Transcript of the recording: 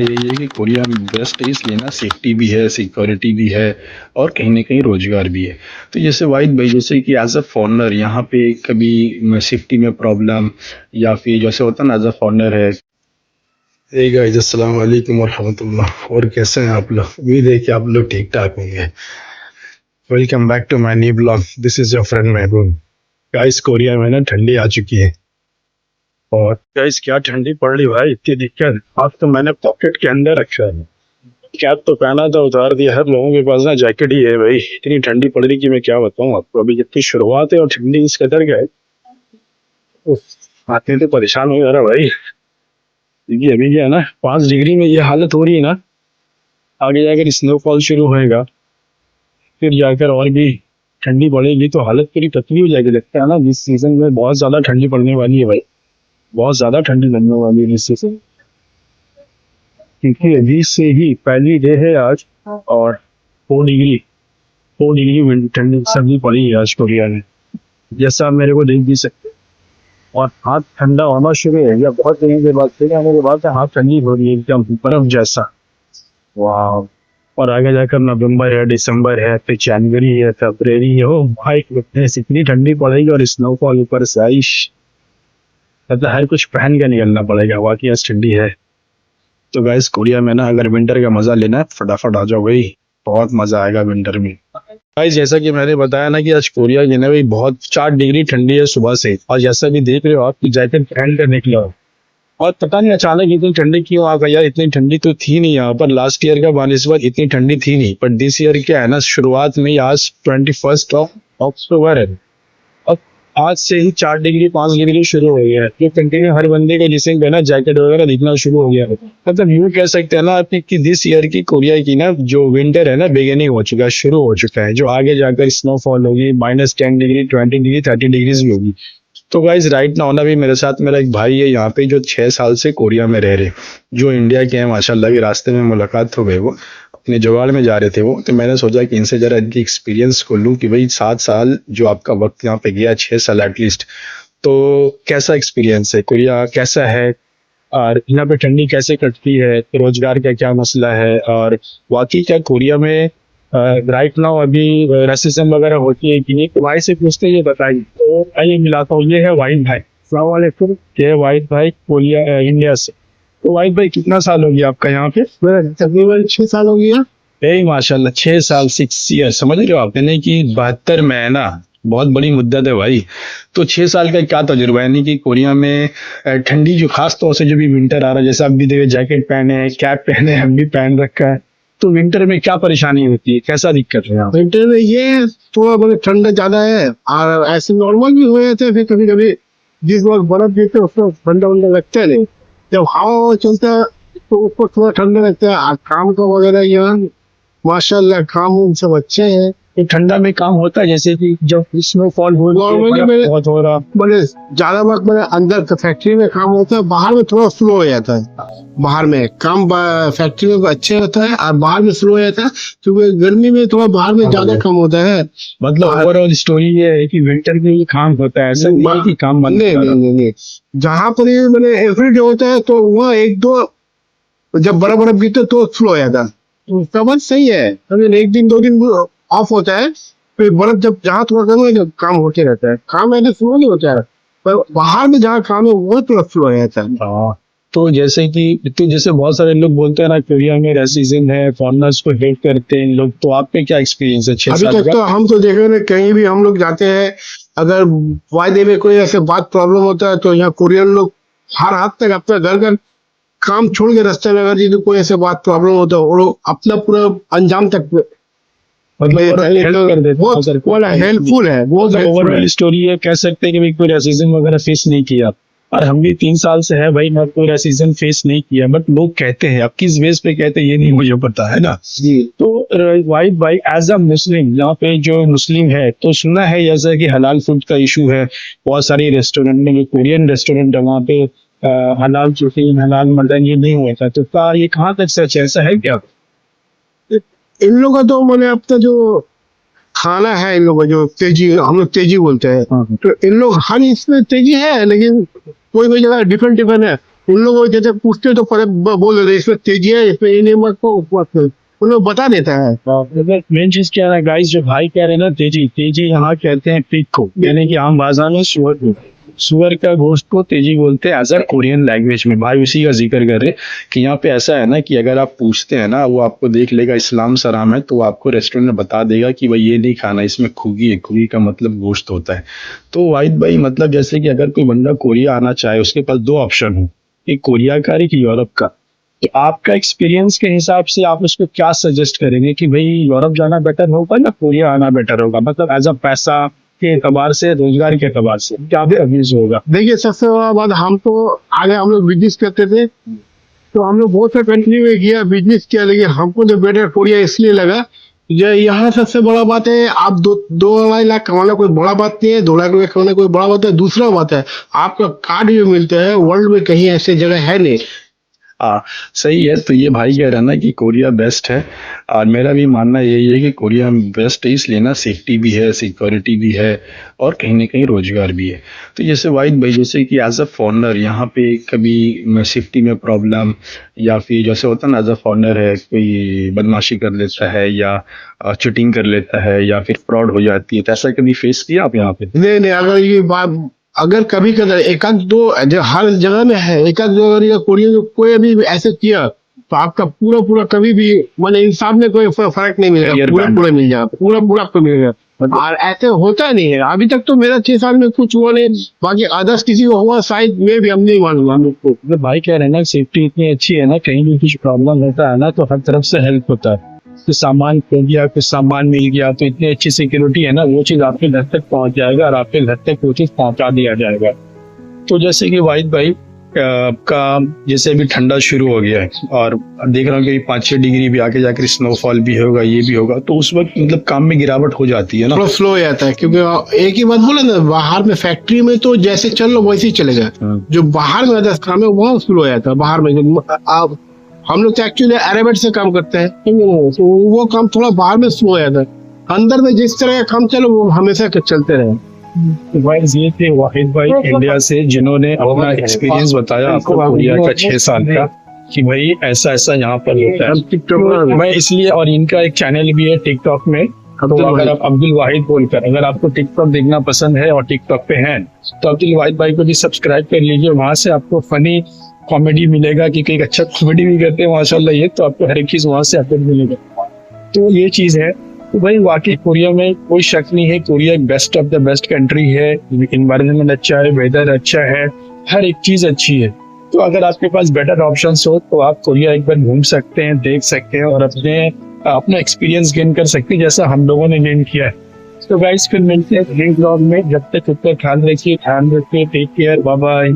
यही है कि कोरिया बेस्ट है इसलिए ना, सेफ्टी भी है, सिक्योरिटी भी है और कहीं ना कहीं रोजगार भी है। तो जैसे वाहिद भाई, जैसे कि एज अ फॉरेनर यहाँ पे कभी सेफ्टी में प्रॉब्लम या फिर जैसे होता ना, एज अ फॉरेनर है। हे गाइस, अस्सलाम वालेकुम वरहमतुल्लाह। और कैसे हैं आप लोग? उम्मीद है कि आप लोग ठीक ठाक होंगे। Welcome back to my new blog. This is your friend Mehboob. Guys, Korea में ना ठंडी आ चुकी है। और गाइस, क्या ठंडी पड़ रही भाई, इतनी दिक्कत। आज तो मैंने पॉकेट के अंदर रखा है। कैप तो पहना था, उतार दिया। हर लोगों के पास ना जैकेट ही है भाई। इतनी ठंडी पड़ रही कि मैं क्या बताऊं आपको। अभी जितनी शुरुआत है और ठंडी इस कदर का है, आते तो परेशान हो जा रहा भाई। क्योंकि अभी क्या है ना, 5 डिग्री में ये हालत हो रही है ना, आगे जाकर स्नोफॉल शुरू होएगा, फिर जाकर और भी ठंडी पड़ेगी तो हालत पूरी तकलीफ हो जाएगी। लगता है ना इस सीजन में बहुत ज्यादा ठंडी पड़ने वाली है भाई। बहुत ज्यादा ठंडी लगने वाली है इस सीजन। क्योंकि अभी से ही पहली डे है आज, और 4 डिग्री 4 डिग्री ठंडी सर्दी पड़ी है आज कोरिया में, जैसा आप मेरे को देख भी सकते हैं। और हाथ ठंडा होना शुरू हो गया बहुत दिनों के बाद। फिर आने के बाद से हाथ ठंडी हो रही है एकदम बर्फ जैसा। वाह। और आगे जाकर नवंबर है, दिसंबर है, फिर जनवरी है, फरवरी है। ओ भाई goodness, इतनी ठंडी पड़ेगी और स्नोफॉल ऊपर से आइश। मतलब हर कुछ पहन के निकलना पड़ेगा, वाकई आज ठंडी है। तो गाइस, कोरिया में ना अगर विंटर का मजा लेना है, फटाफट आ जाओ भाई। बहुत मजा आएगा विंटर में। गाइस, जैसा कि मैंने बताया ना कि आज कोरिया की ना भाई बहुत 4 डिग्री ठंडी है सुबह से। और जैसा भी देख रहे हो आप, जैकेट पहन कर निकला हो। और पता नहीं अचानक इतनी ठंडी क्यों आ गई यार। इतनी ठंडी तो थी नहीं यहाँ पर। लास्ट ईयर का बार इतनी ठंडी थी नहीं, पर दिस ईयर क्या है ना, शुरुआत में ही आज 21 ऑफ अक्टूबर है। अब आज से ही 4 डिग्री 5 डिग्री शुरू हो गया है। ये कंटिन्यू हर बंदे के जिसम पे ना जैकेट वगैरह दिखना शुरू हो गया है। मतलब यूं कह सकते हैं ना आप कि दिस ईयर की कोरिया की ना जो विंटर है ना, बिगिनिंग हो चुका है, शुरू हो चुका है। जो आगे जाकर स्नोफॉल होगी, -10 डिग्री 20 डिग्री 30 डिग्रीज भी होगी। तो गाइज, राइट नाउ ना भी मेरे साथ मेरा एक भाई है यहाँ पे, जो 6 साल से कोरिया में रह रहे, जो इंडिया के हैं माशाल्लाह। के रास्ते में मुलाकात हो गई, वो अपने जुगाड़ में जा रहे थे वो। तो मैंने सोचा कि इनसे जरा इनकी एक्सपीरियंस को लूँ कि भाई 7 साल जो आपका वक्त यहाँ पे गया, 6 साल एटलीस्ट, तो कैसा एक्सपीरियंस है, कोरिया कैसा है, और यहाँ पे ठंडी कैसे कटती है, रोजगार का क्या मसला है, और वाकई क्या कोरिया में राइट नाउ अभी रेसिज्म वगैरह होती है कि नहीं। तो भाई से पूछते ये बताइए। तो आइए मिलाता हूँ, ये है वाहिद भाई। अस्सलाम वालेकुम। ये है वाहिद भाई, कोरिया इंडिया से। तो वाहिद भाई, कितना साल हो गया आपका यहाँ पे? मेरा तकरीबन 6 साल हो गया। यही माशाल्लाह, 6 साल, 6 ईयर, समझ रहे हो आप, यानी कि 72 में है ना। बहुत बड़ी मुद्दत है भाई। तो 6 साल का क्या तजुर्बा है, यानी कि कोरिया में ठंडी जो खास तौर से जो भी विंटर आ रहा है, जैसे आप भी देखिए जैकेट पहने हैं, कैप पहने हैं, हम भी पहन रखा है। तो विंटर में क्या परेशानी होती है, कैसा दिक्कत है यहाँ? विंटर में ये है, थोड़ा बहुत ठंडा ज्यादा है और ऐसे नॉर्मल भी हो जाते हैं। फिर कभी कभी जिस वक्त बर्फ गिरते है उसको ठंडा वंडा लगता है नहीं। जब हवा चलता है तो उसको थोड़ा ठंडा लगता है। और काम का वगैरह यहाँ माशाल्लाह काम उन सब अच्छे हैं। तो ठंडा में काम होता है, जैसे कि जब स्नोफॉल हो रही है, नॉर्मली बर्फ मेरे बहुत हो रहा। बड़े ज्यादा वक्त मेरे अंदर फैक्ट्री में काम होता है, बाहर में थोड़ा स्लो हो जाता है। बाहर में काम फैक्ट्री में अच्छे होता है और बाहर में स्लो हो जाता है, क्योंकि गर्मी में थोड़ा बाहर में ज्यादा काम होता है। मतलब ओवरऑल स्टोरी ये है कि विंटर में भी काम होता है, ऐसा नहीं है कि काम बंद नहीं होता है। नहीं नहीं, जहाँ पर ये मैंने एवरीडे होता है तो वहाँ एक दो जब बड़ा बड़ा बीते तो स्लो हो जाता है। तो समझ सही है, अगर एक दिन 2 दिन ऑफ होता है, फिर बर्फ जब जहाँ थोड़ा कम है जब काम होते रहता है। काम ऐसे स्लो नहीं होता है, पर बाहर में जहाँ काम है वो थोड़ा स्लो हो जाता है। हाँ। तो जैसे कि तो जैसे बहुत सारे लोग बोलते हैं ना, कोरिया में रेसिज्म है, फॉरेनर्स को हेट करते हैं लोग। तो आप पे क्या एक्सपीरियंस है 6 अभी साल तक तो का? हम तो देख रहे हैं, कहीं भी हम लोग जाते हैं, अगर वायदे में कोई ऐसे बात प्रॉब्लम होता है तो यहाँ कोरियन लोग हर हाथ तक अपना घर का काम छोड़ के रास्ते में, अगर यदि कोई ऐसे बात प्रॉब्लम होता है वो लोग अपना पूरा अंजाम तक मतलब हेल्प कर देते हैं बहुत अगर हेल्पफुल है, बहुत हेल्पफुल ओवरऑल है। स्टोरी है, कह सकते हैं कि भाई कोई रेसिज्म वगैरह फेस नहीं किया। और हम भी 3 साल से है भाई, मैं कोई रेसिज्म फेस नहीं किया, बट लोग कहते हैं। अब किस बेस पे कहते हैं ये नहीं मुझे पता है ना। जी। तो वाहिद भाई, एज अ मुस्लिम, यहाँ पे जो मुस्लिम है, तो सुना है जैसा कि हलाल फूड का इशू है। बहुत सारी रेस्टोरेंट में, कोरियन रेस्टोरेंट है वहाँ पे, हलाल चिकन, हलाल मटन ये नहीं होता। तो क्या ये कहाँ तक सच है, ऐसा है क्या? इन लोगों का तो मैंने अपना जो खाना है, इन लोगों का जो तेजी, हम लोग तेजी बोलते हैं, हाँ। तो इन लोग हर इसमें तेजी है, लेकिन कोई कोई जगह डिफरेंट डिफरेंट है। उन लोगों को जैसे पूछते तो पहले बोल देते इसमें तेजी है, इसमें ये नहीं मत को उन लोग बता देता है। मेन चीज क्या है ना गाइस, जो भाई कह रहे हैं ना तेजी, तेजी यहाँ कहते हैं पिग को, यानी कि आम भाषा में सुअर को। सुअर का गोश्त को तेजी बोलते हैं एज अ कोरियन लैंग्वेज में। भाई उसी का जिक्र कर रहे कि यहाँ पे ऐसा है ना कि अगर आप पूछते हैं ना, वो आपको देख लेगा इस्लाम सलाम है तो वो आपको रेस्टोरेंट में बता देगा कि भाई ये नहीं खाना, इसमें खुगी है। खुगी का मतलब गोश्त होता है। तो वाहिद भाई मतलब जैसे कि अगर कोई बंदा कोरिया आना चाहे, उसके पास दो ऑप्शन हो, एक कोरिया का एक यूरोप का। तो आपका एक्सपीरियंस के हिसाब से आप उसको क्या सजेस्ट करेंगे कि भाई यूरोप जाना बेटर होगा या कोरिया आना बेटर होगा, मतलब एज अ पैसा के एतबार से, रोजगार के एतबार से क्या भी अव्यूज होगा? देखिए सबसे बड़ा बात, हम तो आगे हम लोग बिजनेस करते थे, तो हम लोग बहुत से कंट्री में किया बिजनेस किया, लेकिन हमको जो बेटर कोरिया इसलिए लगा, ये यहाँ सबसे बड़ा बात है आप दो अढ़ाई लाख कमाना कोई बड़ा बात नहीं है, 2 लाख रुपए कमाना कोई बड़ा बात है। दूसरा बात है आपका कार्ड जो मिलता है, वर्ल्ड में कहीं ऐसी जगह है नहीं। हाँ सही है। तो ये भाई कह रहा है ना कि कोरिया बेस्ट है, और मेरा भी मानना यही है कि कोरिया बेस्ट है, इसलिए ना सेफ्टी भी है, सिक्योरिटी भी है, और कहीं ना कहीं रोजगार भी है। तो जैसे वाहिद भाई, जैसे कि एज अ फॉरेनर यहाँ पे कभी सेफ्टी में प्रॉब्लम, या फिर जैसे होता है ना, एज अ फॉरेनर है कोई बदमाशी कर लेता है या चिटिंग कर लेता है या फिर फ्रॉड हो जाती है, तो ऐसा कभी फेस किया आप यहाँ पे? नहीं नहीं, अगर ये बात अगर कभी कभी एक आध दो हर जगह में है, एक आध दो अगर ये कोरियन जो कोई अभी ऐसे किया तो आपका पूरा पूरा कभी भी मतलब इंसान में कोई फर्क नहीं मिलेगा, Clear पूरा band. पूरा मिल जाएगा, पूरा पूरा आपको मिलेगा। और ऐसे होता नहीं है अभी तक, तो मेरा 6 साल में कुछ हुआ नहीं, बाकी अदर्स किसी को हुआ शायद में भी हम नहीं मालूम हम लोग को। मतलब भाई कह रहे हैं ना सेफ्टी इतनी अच्छी है ना, कहीं भी कुछ प्रॉब्लम होता है ना तो हर तरफ से हेल्प होता है। तो सामान खो गया, कुछ सामान मिल गया, तो इतनी अच्छी सिक्योरिटी है ना, वो चीज आपके घर तक पहुंच जाएगा और आपके घर तक वो चीज पहुंचा दिया जाएगा। तो जैसे कि वाहिद भाई का जैसे अभी ठंडा शुरू हो गया है और देख रहा हूँ कि 5-6 डिग्री भी आके जाकर स्नोफॉल भी होगा, ये भी होगा, तो उस वक्त मतलब काम में गिरावट हो जाती है ना, थोड़ा स्लो हो जाता है। क्योंकि एक ही बात बोला ना, बाहर में फैक्ट्री में तो जैसे चल लो वैसे ही चलेगा, जो बाहर में अदर्स काम है वहाँ स्लो हो जाता है। बाहर में आप हम लोग तो एक्चुअली अरेबिट से काम करते हैं, तो वो काम थोड़ा बाहर में स्लो हो जाता है। अंदर में जिस तरह का काम चलो वो हमेशा चलते रहे। वाइज ये थे वाहिद भाई इंडिया से, जिन्होंने अपना एक्सपीरियंस बताया आपको कोरिया का 6 साल का, कि भाई ऐसा ऐसा यहाँ पर होता है। मैं इसलिए, और इनका एक चैनल भी है टिकटॉक में, तो अगर आप अब्दुल वाहिद बोलकर, अगर आपको टिकटॉक देखना पसंद है और टिकटॉक पे हैं तो अब्दुल वाहिद भाई को भी सब्सक्राइब कर लीजिए। वहां से आपको फनी कॉमेडी मिलेगा, क्योंकि एक अच्छा कॉमेडी भी करते हैं माशाल्लाह ये, तो आपको हर एक चीज वहां से अपडेट मिलेगा। तो ये चीज है। तो भाई वाकई कोरिया में कोई शक नहीं है, कोरिया एक best of the best country है। इन्वायरमेंट अच्छा है, वेदर अच्छा है, हर एक चीज अच्छी है। तो अगर आपके पास बेटर ऑप्शंस हो तो आप कोरिया एक बार घूम सकते हैं, देख सकते हैं और अपना एक्सपीरियंस गेन कर सकते हैं, जैसा हम लोगों ने गेन किया है। तो गाइस फिर मिलते हैं अगले ब्लॉग में, जब तक खुद का ख्याल रखिए, ध्यान रखिए, टेक केयर, बाय बाय।